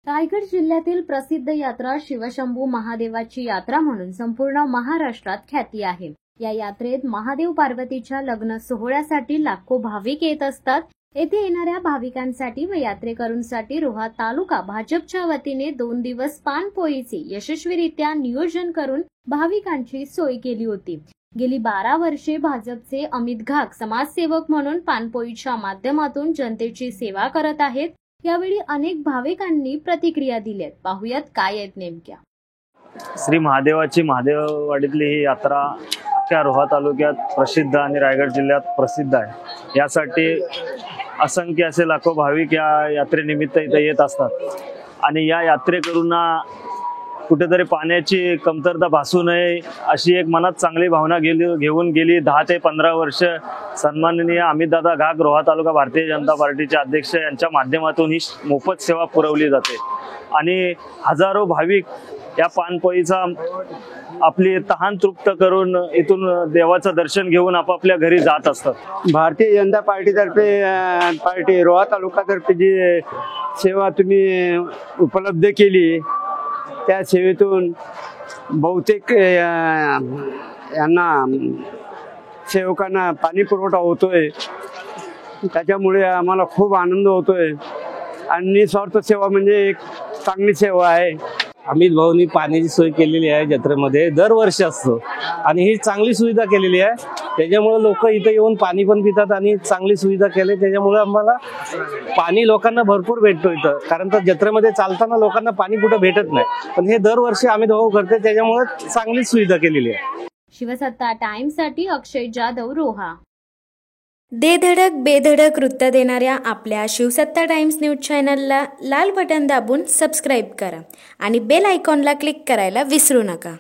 रायगड जिल्ह्यातील प्रसिद्ध यात्रा शिवशंभू महादेवाची यात्रा म्हणून संपूर्ण महाराष्ट्रात ख्याती आहे। या यात्रेत महादेव पार्वतीच्या लग्न सोहळ्यासाठी लाखो भाविक येत असतात। येथे येणाऱ्या भाविकांसाठी व यात्रेकरूंसाठी रोहा तालुका भाजपच्या वतीने 2 दिवस पानपोईचे यशस्वीरित्या नियोजन करून भाविकांची सोय केली होती। गेली 12 वर्षे भाजपचे अमित घाग समाजसेवक म्हणून पानपोईच्या माध्यमातून जनतेची सेवा करत आहेत। यावेळी अनेक भाविकांनी प्रतिक्रिया दिल्यात। पाहुयात काय आहेत नेमक्या। श्री महादेवाची महादेववाडीतली ही यात्रा अख्ख्या रोहा तालुक्यात प्रसिद्ध आणि रायगड जिल्ह्यात प्रसिद्ध आहे। यासाठी असंख्य असे लाखो भाविक या यात्रेनिमित्त इथे येत असतात आणि या यात्रेकरूंना कुठेतरी पाण्याची कमतरता भासू नये अशी एक मनात चांगली भावना घेऊन गेली 10 ते 15 वर्ष सन्माननीय अमितदादा घाग रोहा तालुका भारतीय जनता पार्टीचे अध्यक्ष यांच्या माध्यमातून ही मोफत सेवा पुरवली जाते आणि हजारो भाविक या पानपोईचा आपली तहान तृप्त करून इथून देवाचं दर्शन घेऊन आपापल्या घरी जात असतात। भारतीय जनता पार्टी रोहा तालुक्यातर्फे जी सेवा तुम्ही उपलब्ध केली त्या सेवेतून बहुतेक यांना सेवकांना पाणी पुरवठा होतोय। त्याच्यामुळे आम्हाला खूप आनंद होतोय आणि निस्वार्थ सेवा म्हणजे एक चांगली सेवा आहे। अमित भाऊनी पाण्याची सोय केलेली आहे जत्रेमध्ये दरवर्षी असतो आणि ही चांगली सुविधा केलेली आहे। त्याच्यामुळे लोक इथे येऊन पाणी पण पितात आणि चांगली सुविधा केली त्याच्यामुळे आम्हाला पाणी लोकांना भरपूर भेटतो इथं। कारण तर जत्रेमध्ये चालताना लोकांना पाणी कुठं भेटत नाही, पण हे दरवर्षी अमित भाऊ करते त्याच्यामुळे चांगली सुविधा केलेली आहे। शिवसत्ता टाइम्स साठी अक्षय जाधव, रोहा। दे धडक बेधडक वृत्त देणाऱ्या आपल्या शिवसत्ता टाइम्स न्यूज चॅनलला लाल बटन दाबून सबस्क्राईब करा आणि बेल आयकॉनला क्लिक करायला विसरू नका।